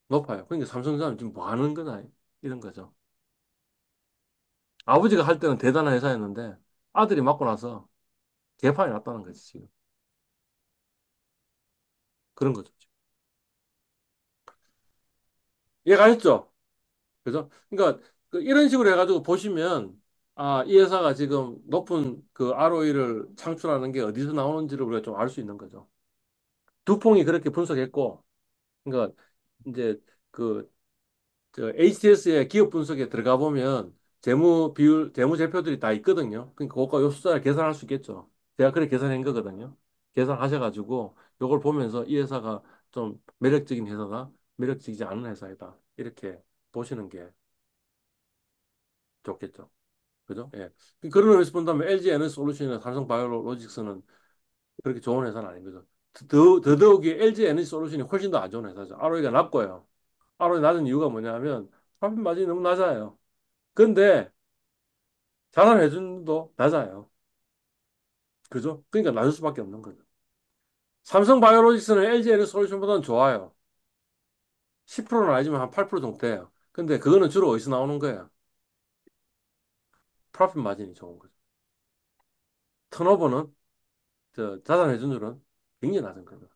높아요. 그러니까 삼성전자는 지금 뭐 하는 거나 이런 거죠. 아버지가 할 때는 대단한 회사였는데 아들이 맡고 나서 개판이 났다는 거지, 지금. 그런 거죠. 이해가셨죠? 그죠? 그러니까 이런 식으로 해가지고 보시면 아, 이 회사가 지금 높은 그 ROE를 창출하는 게 어디서 나오는지를 우리가 좀 알 수 있는 거죠. 두퐁이 그렇게 분석했고, 그러니까 이제 그 HTS의 기업 분석에 들어가 보면 재무 비율, 재무 제표들이 다 있거든요. 그러니까 그거 요 숫자를 계산할 수 있겠죠. 제가 그렇게 계산한 거거든요. 계산하셔가지고 요걸 보면서 이 회사가 좀 매력적인 회사다, 매력적이지 않은 회사이다. 이렇게 보시는 게 좋겠죠. 그죠? 예. 그런 의미에서 본다면 LG 에너지 솔루션이나 삼성 바이오로직스는 그렇게 좋은 회사는 아닌 거죠. 더더욱이 LG 에너지 솔루션이 훨씬 더 안 좋은 회사죠. ROE가 낮고요. ROE 낮은 이유가 뭐냐면 profit 마진이 너무 낮아요. 근데 자산 회전도 낮아요. 그죠? 그러니까 낮을 수밖에 없는 거죠. 삼성 바이오로직스는 LG 에너지 솔루션보다는 좋아요. 10%는 아니지만 한 8% 정도 돼요. 근데 그거는 주로 어디서 나오는 거예요? 프로핏 마진이 좋은 거죠. 턴오버는 자산 회전율은 굉장히 낮은 거죠.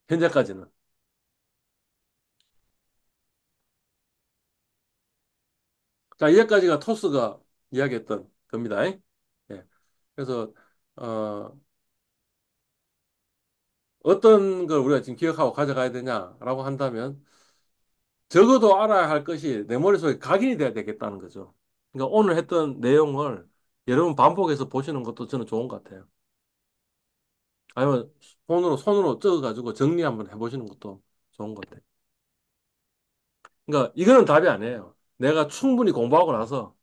현재까지는. 자, 이제까지가 토스가 이야기했던 겁니다. 예. 그래서 어, 어떤 걸 우리가 지금 기억하고 가져가야 되냐라고 한다면 적어도 알아야 할 것이 내 머릿속에 각인이 돼야 되겠다는 거죠. 그러니까 오늘 했던 내용을 여러 번 반복해서 보시는 것도 저는 좋은 것 같아요. 아니면 손으로 적어가지고 정리 한번 해보시는 것도 좋은 것 같아요. 그러니까 이거는 답이 아니에요. 내가 충분히 공부하고 나서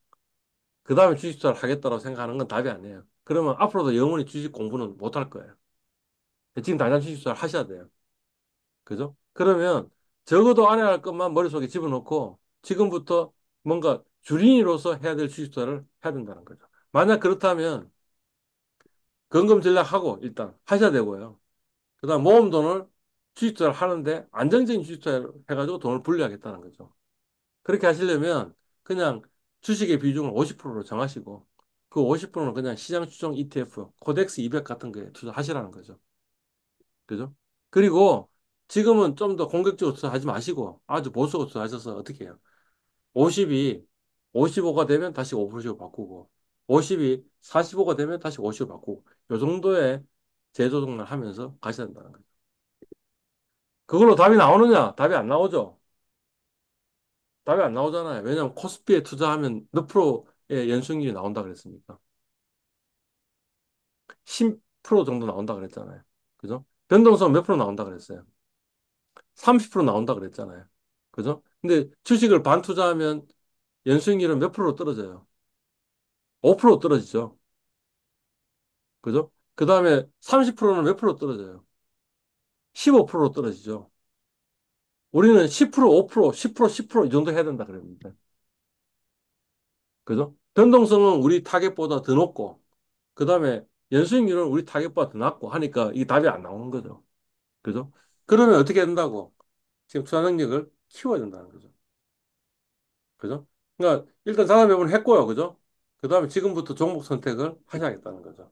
그 다음에 주식 투자를 하겠다고 생각하는 건 답이 아니에요. 그러면 앞으로도 영원히 주식 공부는 못 할 거예요. 지금 당장 주식 투자를 하셔야 돼요. 그죠? 그러면 적어도 안 해야 할 것만 머릿속에 집어넣고 지금부터 뭔가 주린이로서 해야 될 주식 투자를 해야 된다는 거죠. 만약 그렇다면 건금 전략하고 일단 하셔야 되고요. 그다음 모은 돈을 주식 투자를 하는데 안정적인 주식 투자를 해가지고 돈을 불려야겠다는 거죠. 그렇게 하시려면 그냥 주식의 비중을 50%로 정하시고 그 50%는 그냥 시장 추종 ETF, 코덱스 200 같은 거에 투자하시라는 거죠. 그죠? 그리고 지금은 좀 더 공격적으로 투자하지 마시고 아주 보수적으로 투자하셔서 어떻게 해요? 50이 55가 되면 다시 5%로 바꾸고 50이 45가 되면 다시 50으로 바꾸고 요 정도의 재조정을 하면서 가셔야 된다는 거죠. 그걸로 답이 나오느냐? 답이 안 나오죠. 답이 안 나오잖아요. 왜냐하면 코스피에 투자하면 몇 프로의 연수익률이 나온다 그랬습니까? 10% 정도 나온다 그랬잖아요. 그죠? 변동성 몇 프로 나온다 그랬어요? 30% 나온다 그랬잖아요. 그죠? 근데 주식을 반 투자하면 연수익률은 몇 프로 떨어져요? 5% 떨어지죠. 그죠? 그 다음에 30%는 몇 프로 떨어져요? 15% 떨어지죠. 우리는 10%, 5%, 10%, 10%이 정도 해야 된다 그랬는데. 그죠? 변동성은 우리 타겟보다 더 높고, 그 다음에 연수익률은 우리 타겟보다 더 낮고 하니까 이 답이 안 나오는 거죠. 그죠? 그러면 어떻게 된다고? 지금 투자 능력을 키워야 된다는 거죠. 그죠? 그러니까 일단 자산 배분을 했고요. 그죠? 그 다음에 지금부터 종목 선택을 하셔야겠다는 거죠.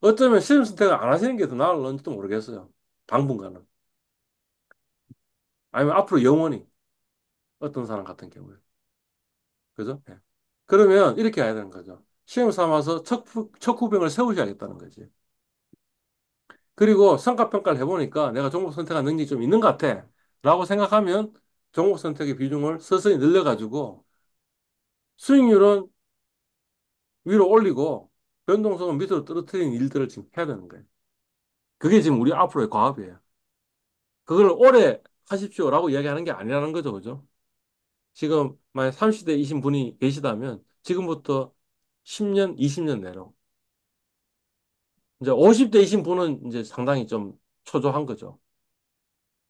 어쩌면 시험 선택을 안 하시는 게 더 나을런지도 모르겠어요. 당분간은. 아니면 앞으로 영원히 어떤 사람 같은 경우에. 그죠? 예. 그러면 이렇게 해야 되는 거죠. 시험 삼아서 첫 후병을 세우셔야겠다는 거지. 그리고 성과평가를 해보니까 내가 종목 선택한 능력이 좀 있는 것 같아. 라고 생각하면 종목 선택의 비중을 서서히 늘려가지고 수익률은 위로 올리고 변동성은 밑으로 떨어뜨리는 일들을 지금 해야 되는 거예요. 그게 지금 우리 앞으로의 과업이에요. 그걸 오래 하십시오라고 이야기하는 게 아니라는 거죠. 그죠? 지금 만약 30대이신 분이 계시다면 지금부터 10년, 20년 내로 이제 50대이신 분은 이제 상당히 좀 초조한 거죠.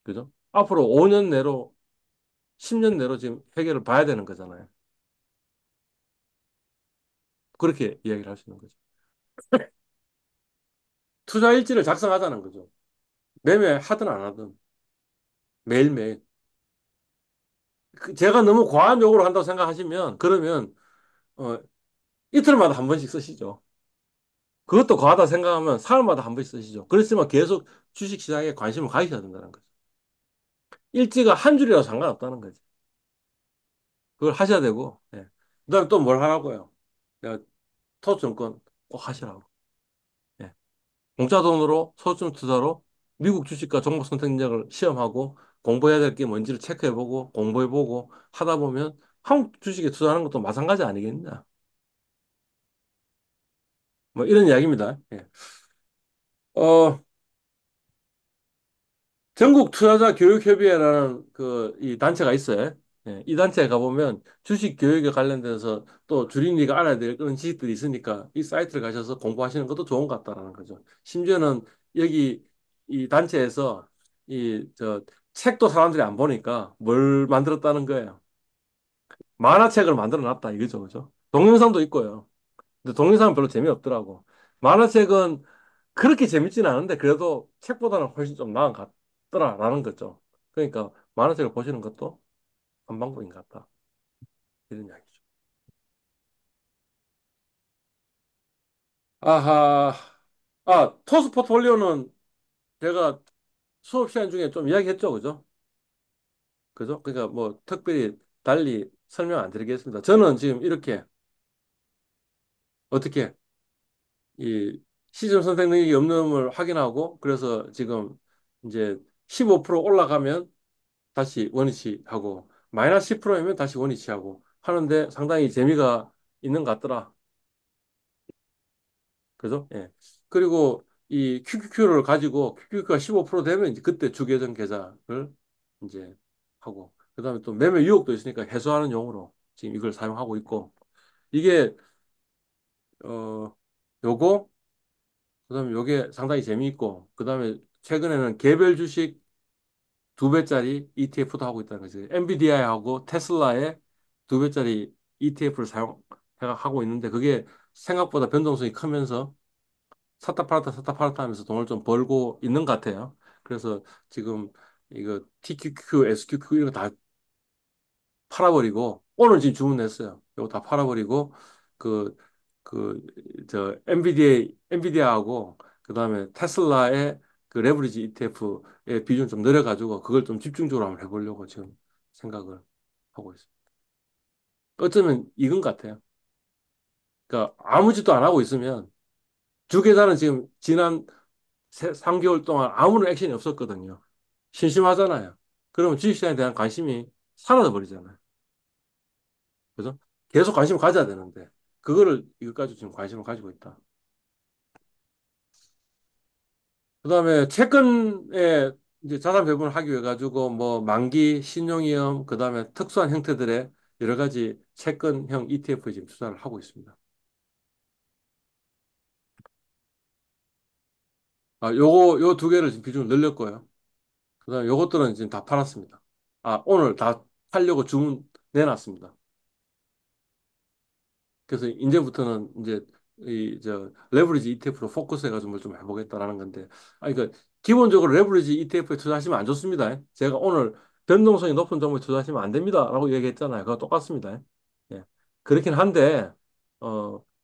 그죠? 앞으로 5년 내로, 10년 내로 지금 해결을 봐야 되는 거잖아요. 그렇게 이야기를 할 수 있는 거죠. 투자 일지를 작성하자는 거죠. 매매하든 안 하든 매일매일. 제가 너무 과한 요구를 한다고 생각하시면 그러면 어, 이틀마다 한 번씩 쓰시죠. 그것도 과하다 생각하면 사흘마다 한 번씩 쓰시죠. 그렇지만 계속 주식 시장에 관심을 가지셔야 된다는 거죠. 일지가 한 줄이라도 상관없다는 거지. 그걸 하셔야 되고, 예. 그다음에 또 뭘 하라고요? 내가 토지증권 꼭 하시라고. 예. 공짜 돈으로 소수점 투자로 미국 주식과 종목 선택 능력을 시험하고 공부해야 될 게 뭔지를 체크해보고 공부해보고 하다 보면 한국 주식에 투자하는 것도 마찬가지 아니겠냐. 뭐 이런 이야기입니다. 예. 어, 전국 투자자 교육협의회라는 이 단체가 있어요. 예, 이 단체에 가보면 주식 교육에 관련돼서 또 주린이가 알아야 될 그런 지식들이 있으니까 이 사이트를 가셔서 공부하시는 것도 좋은 것 같다라는 거죠. 심지어는 여기 이 단체에서 책도 사람들이 안 보니까 뭘 만들었다는 거예요. 만화책을 만들어 놨다 이거죠. 그죠? 동영상도 있고요. 근데 동영상은 별로 재미없더라고. 만화책은 그렇게 재밌지는 않은데 그래도 책보다는 훨씬 좀 나은 것 같더라라는 거죠. 그러니까 만화책을 보시는 것도 한 방법인 것 같다. 이런 이야기죠. 아하. 토스 포트폴리오는 제가 수업 시간 중에 좀 이야기했죠. 그죠? 그죠? 그러니까 뭐 특별히 달리 설명 안 드리겠습니다. 저는 지금 이렇게 어떻게 이 시중 선택 능력이 없는을 확인하고 그래서 지금 이제 15% 올라가면 다시 원위치 하고 마이너스 10%이면 다시 원위치 하고 하는데 상당히 재미가 있는 것 같더라. 그죠? 예. 그리고 이 QQQ를 가지고 QQQ가 15% 되면 이제 그때 주계정 계좌를 이제 하고 그다음에 또 매매 유혹도 있으니까 해소하는 용으로 지금 이걸 사용하고 있고 이게 어 요거 그다음에 요게 상당히 재미있고 그다음에 최근에는 개별 주식 두 배짜리 ETF도 하고 있다는 거지. 엔비디아하고 테슬라의 두 배짜리 ETF를 사용하고 있는데 그게 생각보다 변동성이 크면서 샀다 팔았다 하면서 돈을 좀 벌고 있는 것 같아요. 그래서 지금 이거 TQQ, SQQ 이런 거 다 팔아버리고 오늘 지금 주문했어요. 이거 다 팔아버리고 그 엔비디아하고 그다음에 테슬라의 그 레버리지 ETF의 비중 좀 늘려가지고 그걸 좀 집중적으로 한번 해보려고 지금 생각을 하고 있습니다. 어쩌면 이건 같아요. 그러니까 아무 짓도 안 하고 있으면 주계좌는 지금 지난 3개월 동안 아무런 액션이 없었거든요. 심심하잖아요. 그러면 주식시장에 대한 관심이 사라져 버리잖아요. 그죠? 계속 관심을 가져야 되는데 그거를 이것까지 지금 관심을 가지고 있다. 그다음에 채권에 이제 자산 배분을 하기 위해 가지고 뭐 만기, 신용위험, 그다음에 특수한 형태들의 여러 가지 채권형 ETF에 지금 투자를 하고 있습니다. 요 두 개를 지금 비중을 늘렸고요. 그다음에 요것들은 지금 다 팔았습니다. 오늘 다 팔려고 주문 내놨습니다. 그래서 이제부터는 이제 레버리지 ETF로 포커스해가지고 뭘 좀 해보겠다라는 건데, 그러니까 기본적으로 레버리지 ETF에 투자하시면 안 좋습니다. 제가 오늘 변동성이 높은 종목에 투자하시면 안 됩니다라고 얘기했잖아요. 그거 똑같습니다. 예. 그렇긴 한데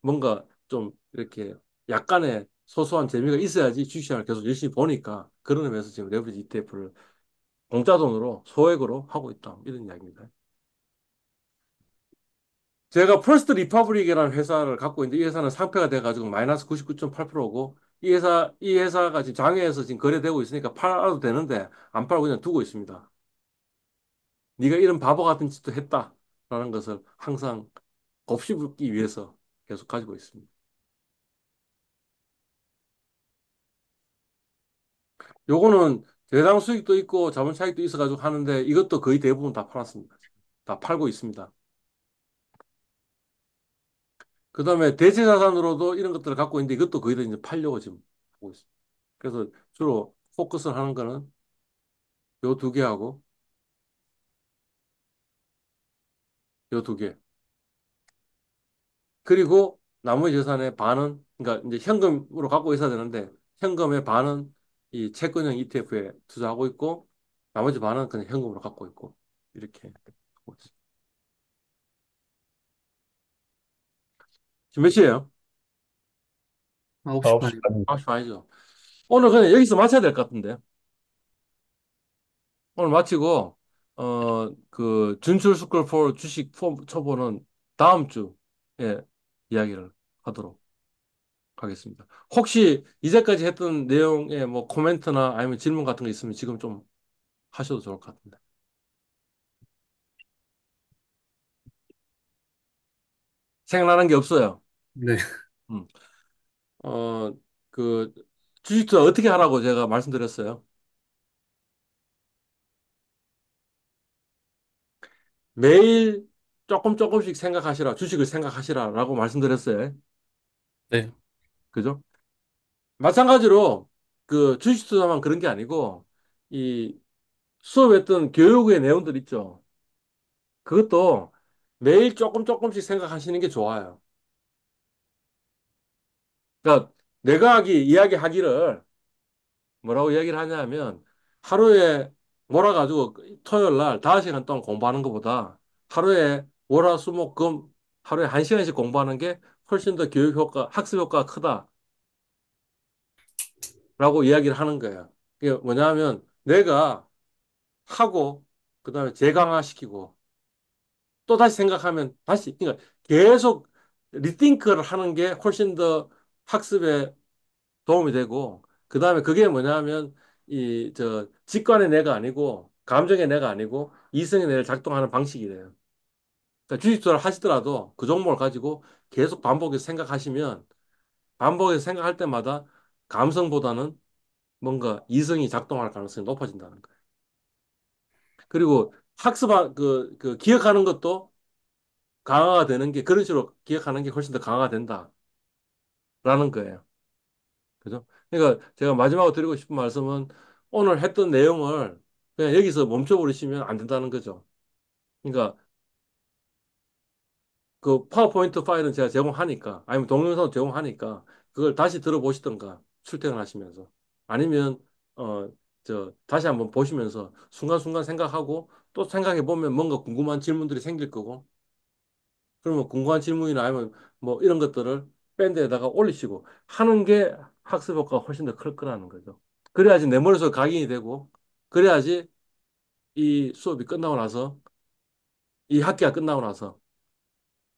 뭔가 좀 이렇게 약간의 소소한 재미가 있어야지 주식시장을 계속 열심히 보니까 그런 의미에서 지금 레버리지 ETF를 공짜 돈으로 소액으로 하고 있다 이런 이야기입니다. 제가 퍼스트 리퍼블릭이라는 회사를 갖고 있는데 이 회사는 상폐가 돼가지고 마이너스 99.8%고 이 회사가 지금 장외에서 지금 거래되고 있으니까 팔아도 되는데 안 팔고 그냥 두고 있습니다. 네가 이런 바보 같은 짓도 했다라는 것을 항상 곱씹기 위해서 계속 가지고 있습니다. 요거는 대당 수익도 있고 자본 차익도 있어가지고 하는데 이것도 거의 대부분 다 팔았습니다. 다 팔고 있습니다. 그다음에 대체자산으로도 이런 것들을 갖고 있는데 이것도 거의 다 이제 팔려고 지금 하고 있습니다. 그래서 주로 포커스를 하는 거는 요 두 개하고 요 두 개. 그리고 나머지 재산의 반은 그러니까 이제 현금으로 갖고 있어야 되는데 현금의 반은 이 채권형 ETF에 투자하고 있고, 나머지 반은 그냥 현금으로 갖고 있고, 이렇게 하고 있습니다. 지금 몇 시예요? 9시 9시 반입니다. 반입니다. 9시 반이죠. 오늘 그냥 여기서 마쳐야 될 것 같은데. 오늘 마치고, 그, 준출 스쿨 포 주식 초보는 다음 주에 이야기를 하도록 하겠습니다. 혹시 이제까지 했던 내용에 뭐 코멘트나 아니면 질문 같은 거 있으면 지금 좀 하셔도 좋을 것 같은데. 생각나는 게 없어요. 네. 음. 어, 그, 주식 투자 어떻게 하라고 제가 말씀드렸어요. 매일 조금씩 생각하시라, 주식을 생각하시라라고 말씀드렸어요. 네. 그죠? 마찬가지로 그 주식 투자만 그런 게 아니고 이 수업했던 교육의 내용들 있죠. 그것도 매일 조금씩 생각하시는 게 좋아요. 그러니까 내가 이야기하기를 뭐라고 이야기를 하냐면 하루에 몰아가지고 토요일 날 5시간 동안 공부하는 것보다 하루에 월화 수목 금 하루에 1시간씩 공부하는 게 훨씬 더 교육 효과, 학습 효과가 크다라고 이야기를 하는 거예요. 이게 뭐냐면 내가 하고 그다음에 재강화시키고 또 다시 생각하면 다시 그러니까 계속 리띵크를 하는 게 훨씬 더 학습에 도움이 되고 그다음에 그게 뭐냐면 이 저 직관의 내가 아니고 감정의 내가 아니고 이성의 내를 작동하는 방식이래요. 그러니까 주식 투자를 하시더라도 그 종목을 가지고 계속 반복해서 생각하시면 반복해서 생각할 때마다 감성보다는 뭔가 이성이 작동할 가능성이 높아진다는 거예요. 그리고 그 기억하는 것도 강화가 되는 게 그런 식으로 기억하는 게 훨씬 더 강화가 된다라는 거예요. 그죠? 그러니까 제가 마지막으로 드리고 싶은 말씀은 오늘 했던 내용을 그냥 여기서 멈춰버리시면 안 된다는 거죠. 그러니까 그 파워포인트 파일은 제가 제공하니까 아니면 동영상 제공하니까 그걸 다시 들어보시던가 출퇴근하시면서 아니면 다시 한번 보시면서 순간순간 생각하고 또 생각해 보면 뭔가 궁금한 질문들이 생길 거고 그러면 궁금한 질문이나 아니면 뭐 이런 것들을 밴드에다가 올리시고 하는 게 학습 효과가 훨씬 더 클 거라는 거죠. 그래야지 내 머릿속에 각인이 되고 그래야지 이 수업이 끝나고 나서 이 학기가 끝나고 나서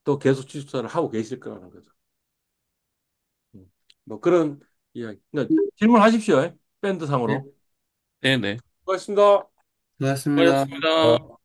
또 계속 취숙사를 하고 계실 거라는 거죠. 뭐 그런 이야기. 그러니까 질문하십시오. 밴드 네. 상으로. 네, 네. 고맙습니다. 수고하셨습니다. 어, 수고하셨습니다.